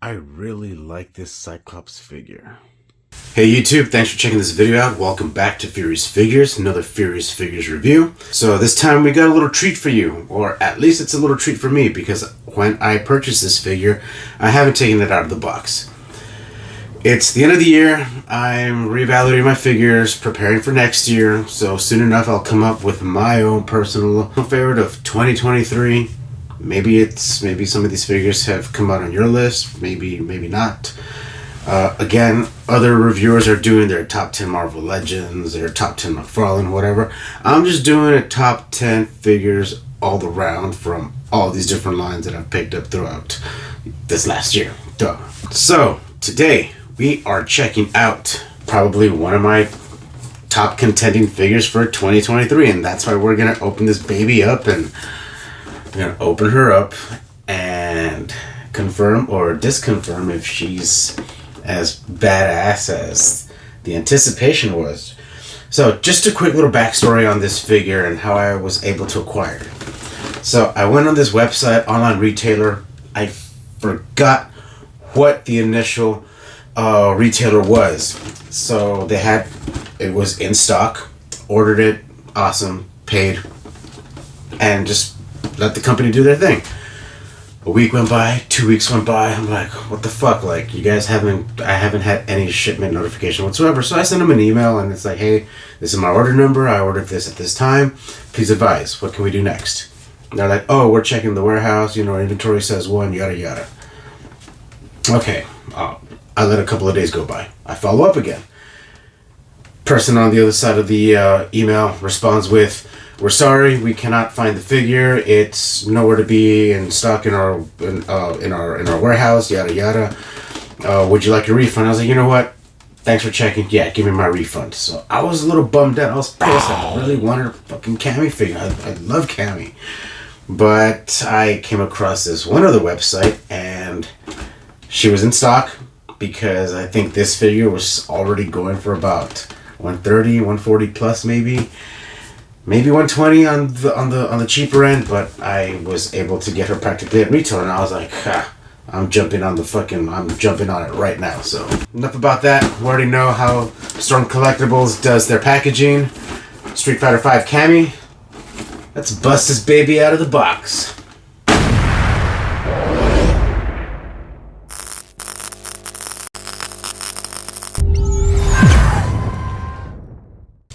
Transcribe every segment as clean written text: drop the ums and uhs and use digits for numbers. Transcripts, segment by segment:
I really like this Cyclops figure. Hey YouTube, thanks for checking this video out. Welcome back to Furious Figures, another Furious Figures review. So this time we got a little treat for you, or at least it's a little treat for me, because when I purchased this figure, I haven't taken it out of the box. It's the end of the year, I'm reevaluating my figures, preparing for next year, so soon enough I'll come up with my own personal favorite of 2023. Maybe some of these figures have come out on your list, maybe not. Again, other reviewers are doing their top 10 Marvel Legends, their top 10 McFarlane, whatever. I'm just doing a top 10 figures all around from all these different lines that I've picked up throughout this last year. So, today we are checking out probably one of my top contending figures for 2023, and that's why we're going to open this baby up, and we're going to open her up and confirm or disconfirm if she's as badass as the anticipation was. So just a quick little backstory on this figure and how I was able to acquire it. So I went on this website, online retailer. I forgot what the initial retailer was. So it was in stock, ordered it, awesome, paid, and just let the company do their thing. A week went by, 2 weeks went by. I'm like, what the fuck? Like, I haven't had any shipment notification whatsoever. So I sent them an email and it's like, hey, this is my order number. I ordered this at this time. Please advise. What can we do next? And they're like, oh, we're checking the warehouse. Our inventory says one, yada, yada. Okay. I let a couple of days go by. I follow up again. Person on the other side of the email responds with, we're sorry, we cannot find the figure. It's nowhere to be in stock in our warehouse. Yada yada. Would you like a refund? I was like, you know what? Thanks for checking. Yeah, give me my refund. So I was a little bummed out. I was pissed. I really wanted a fucking Cammy figure. I love Cammy, but I came across this one other website and she was in stock, because I think this figure was already going for about 130, 140 plus maybe. Maybe 120 on the cheaper end, but I was able to get her practically at retail, and I was like, I'm jumping on it right now. So enough about that. We already know how Storm Collectibles does their packaging. Street Fighter V Cammy. Let's bust this baby out of the box.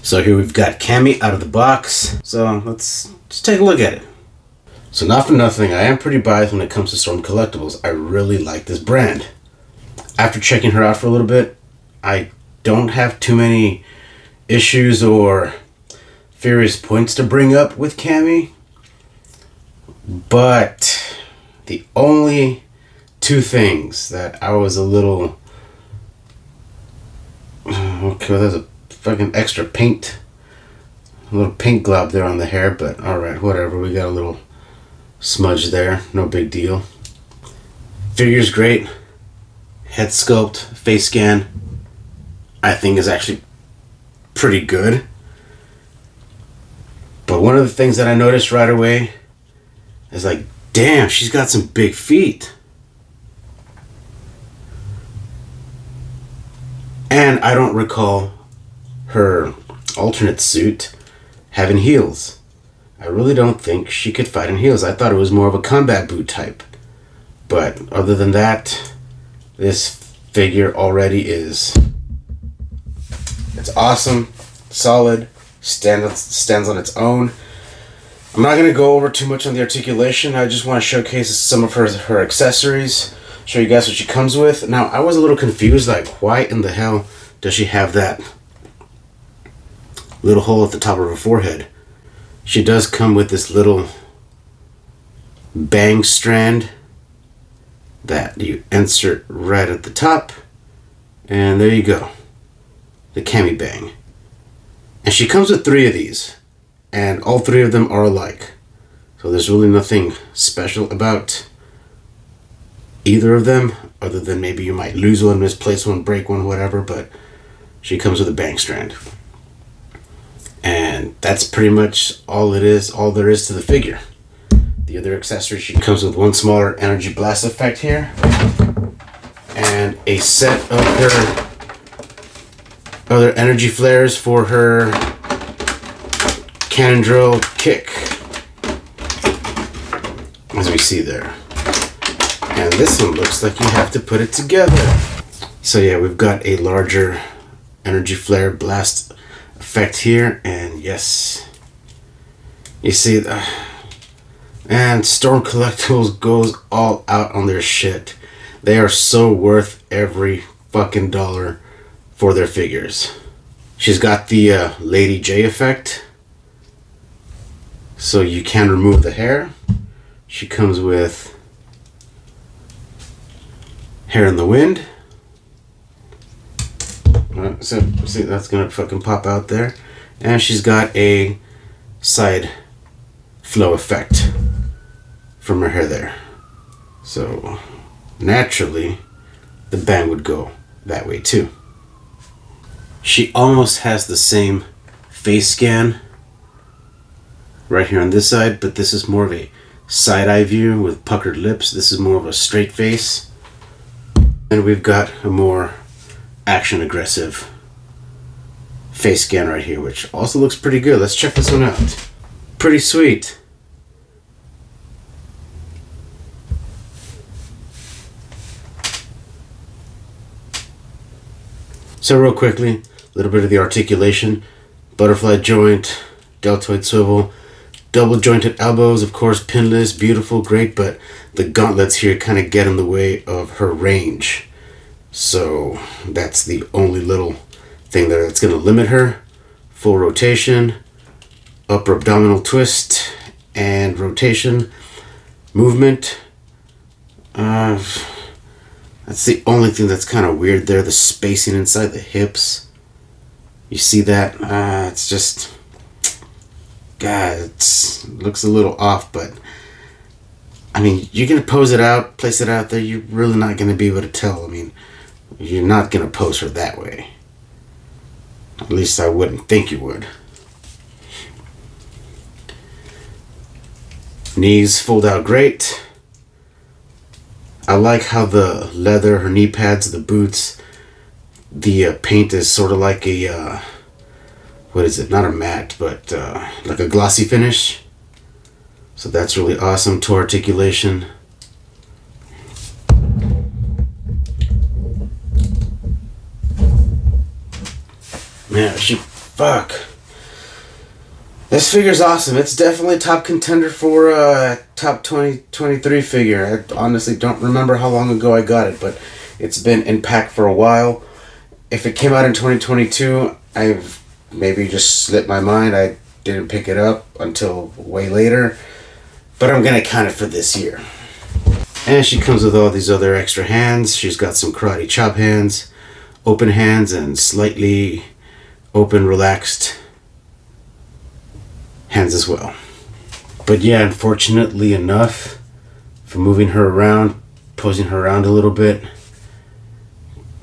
So here we've got Cammy out of the box. So let's just take a look at it. So not for nothing, I am pretty biased when it comes to Storm Collectibles. I really like this brand. After checking her out for a little bit, I don't have too many issues or furious points to bring up with Cammy. But the only two things that I was a little... Okay, there's a fucking extra paint, a little paint glob there on the hair, but alright, whatever. We got a little smudge there, no big deal. Figure's great. Head sculpt, face scan, I think is actually pretty good. But one of the things that I noticed right away is like, damn, she's got some big feet. And I don't recall her alternate suit having heels. I really don't think she could fight in heels. I thought it was more of a combat boot type. But other than that, this figure already is. It's awesome, solid, stands on its own. I'm not going to go over too much on the articulation. I just want to showcase some of her accessories, show you guys what she comes with. Now, I was a little confused, like, why in the hell does she have that little hole at the top of her forehead? She does come with this little bang strand that you insert right at the top, and there you go, the Cammy bang. And she comes with 3 of these, and all 3 of them are alike, so there's really nothing special about either of them, other than maybe you might lose one, misplace one, break one, whatever. But she comes with a bang strand. And that's pretty much all there is to the figure. The other accessory, she comes with one smaller energy blast effect here. and a set of her other energy flares for her cannon drill kick, as we see there. And this one looks like you have to put it together. So yeah, we've got a larger energy flare blast effect here, and yes, you see that. And Storm Collectibles goes all out on their shit. They are so worth every fucking dollar for their figures. She's got the Lady J effect, so you can remove the hair. She comes with hair in the wind. So see, that's gonna fucking pop out there. And she's got a side flow effect from her hair there. So naturally the band would go that way too. She almost has the same face scan right here on this side, but this is more of a side-eye view with puckered lips. This is more of a straight face. And we've got a more action aggressive face scan right here, which also looks pretty good. Let's check this one out. Pretty sweet. So real quickly, a little bit of the articulation. Butterfly joint, deltoid swivel, double jointed elbows, of course pinless, beautiful, great, but the gauntlets here kind of get in the way of her range. So that's the only little thing that's going to limit her. Full rotation, upper abdominal twist, and rotation, movement. That's the only thing that's kind of weird there, the spacing inside the hips. You see that? It's just, God, it looks a little off, but I mean, you're going to pose it out, place it out there, you're really not going to be able to tell. I mean, you're not going to pose her that way. At least I wouldn't think you would. Knees fold out great. I like how the leather, her knee pads, the boots, the paint is sort of like a, what is it? Not a matte, but like a glossy finish. So that's really awesome. Toe articulation. Man, fuck. This figure's awesome. It's definitely a top contender for a top 2023 figure. I honestly don't remember how long ago I got it, but it's been in pack for a while. If it came out in 2022, I've maybe just slipped my mind. I didn't pick it up until way later, but I'm gonna count it for this year. And she comes with all these other extra hands. She's got some karate chop hands, open hands, and slightly open, relaxed hands as well. But yeah, unfortunately enough, for moving her around, posing her around a little bit,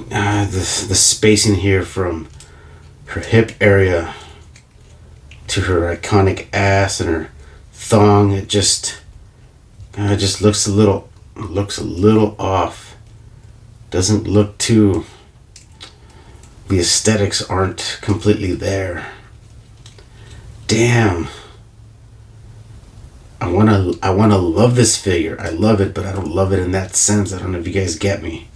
the spacing here from her hip area to her iconic ass and her thong, it just looks a little off. Doesn't look too, the aesthetics aren't completely there. Damn. I wanna love this figure. I love it, but I don't love it in that sense. I don't know if you guys get me.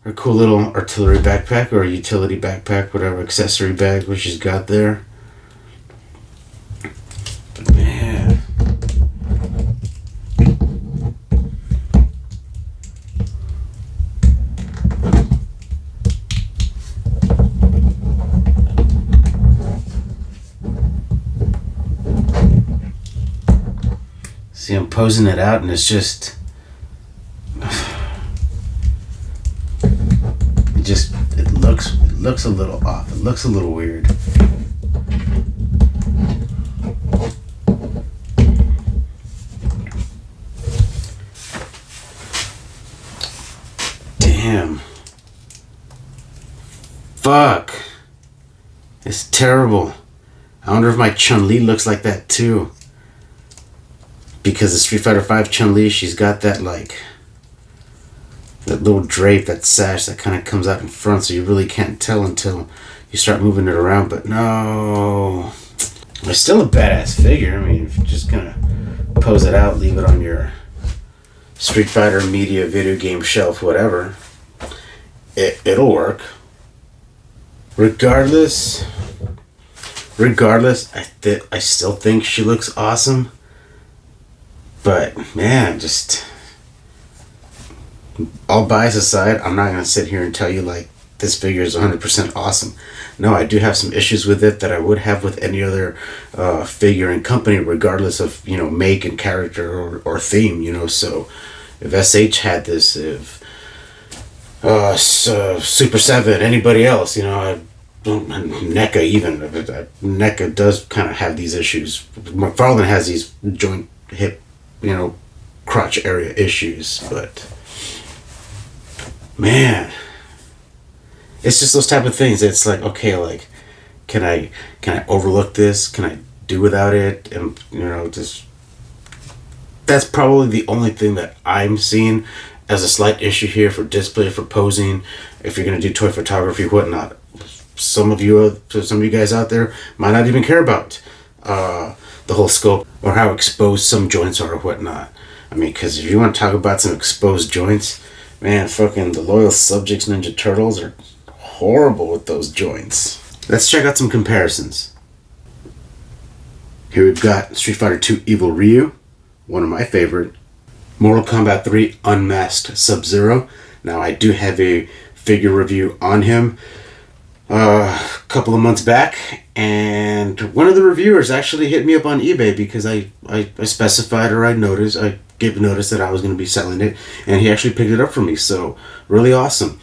Her cool little artillery backpack or utility backpack, whatever accessory bag which she's got there. But man. See, I'm posing it out and it's just... It looks a little off. It looks a little weird. Damn. Fuck. It's terrible. I wonder if my Chun-Li looks like that too. because the Street Fighter V Chun-Li, she's got that like that little drape, that sash that kind of comes out in front, so you really can't tell until you start moving it around. But no, it's still a badass figure. I mean, if you're just gonna pose it out, leave it on your Street Fighter media video game shelf, whatever, it'll work. Regardless, I still think she looks awesome. But man, just all bias aside, I'm not gonna sit here and tell you like this figure is 100% awesome. No, I do have some issues with it that I would have with any other figure and company, regardless of, you know, make and character or theme, you know. So if SH had this, if Super 7, anybody else, you know, NECA even, NECA does kind of have these issues. McFarlane has these joint, hip, you know, crotch area issues, but man, it's just those type of things. It's like, okay, like, can I overlook this? Can I do without it? And, you know, just, that's probably the only thing that I'm seeing as a slight issue here for display, for posing, if you're going to do toy photography, whatnot. Some of you guys out there might not even care about the whole scope or how exposed some joints are or whatnot. I mean, because if you want to talk about some exposed joints, man, fucking the Loyal Subjects Ninja Turtles are horrible with those joints. Let's check out some comparisons. Here we've got Street Fighter 2 Evil Ryu, one of my favorite. Mortal Kombat 3 Unmasked Sub-Zero. Now, I do have a figure review on him a couple of months back, and one of the reviewers actually hit me up on eBay because I specified, or I gave notice that I was going to be selling it, and he actually picked it up for me. So really awesome.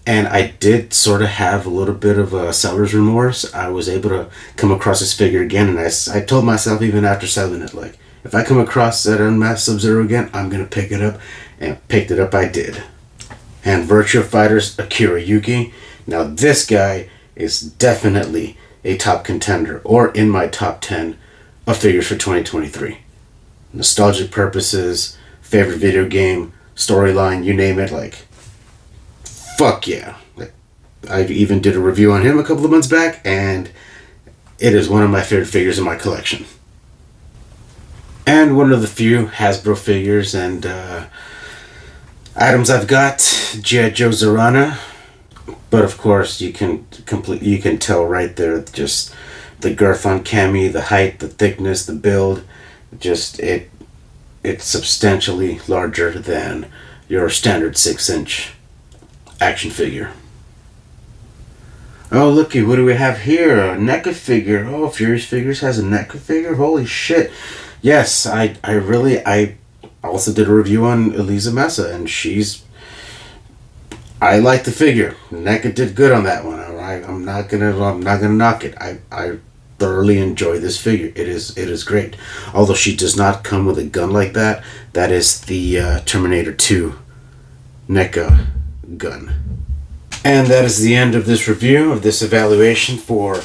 And I did sort of have a little bit of a seller's remorse. I was able to come across this figure again, and I told myself even after selling it, like, if I come across that Unmasked Sub-Zero again, I'm going to pick it up, and picked it up I did. And Virtua Fighter's Akira Yuki. Now this guy is definitely a top contender, or in my top 10 of figures for 2023. Nostalgic purposes, favorite video game, storyline, you name it, like, fuck yeah. I even did a review on him a couple of months back, and it is one of my favorite figures in my collection. And one of the few Hasbro figures and items I've got, G.I. Joe Zorana. But of course, you can tell right there, just the girth on Cammy, the height, the thickness, the build, just it's substantially larger than your standard 6-inch action figure. Oh, looky, what do we have here? A NECA figure. Oh, Furious Figures has a NECA figure? Holy shit. Yes, I also did a review on Elisa Mesa, and I like the figure. NECA did good on that one. All right, I'm not gonna knock it. I thoroughly enjoy this figure. It is great. Although she does not come with a gun like that. That is the Terminator 2 NECA gun. And that is the end of this review, of this evaluation for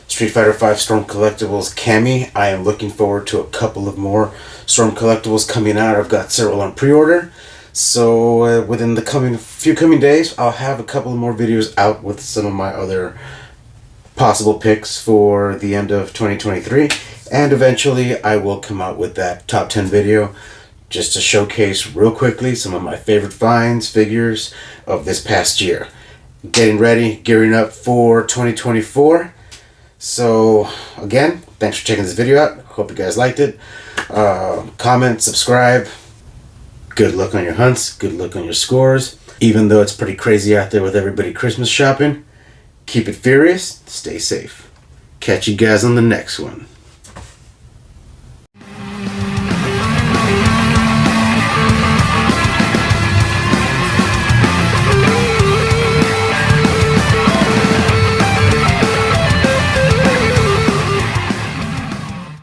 Street Fighter V Storm Collectibles Cammy. I am looking forward to a couple of more Storm Collectibles coming out. I've got several on pre-order. So within the few coming days, I'll have a couple of more videos out with some of my other possible picks for the end of 2023. And eventually I will come out with that top 10 video just to showcase real quickly some of my favorite finds, figures of this past year. Getting ready, gearing up for 2024. So again, thanks for checking this video out. Hope you guys liked it. Comment, subscribe. Good luck on your hunts. Good luck on your scores. Even though it's pretty crazy out there with everybody Christmas shopping, keep it furious. Stay safe. Catch you guys on the next one.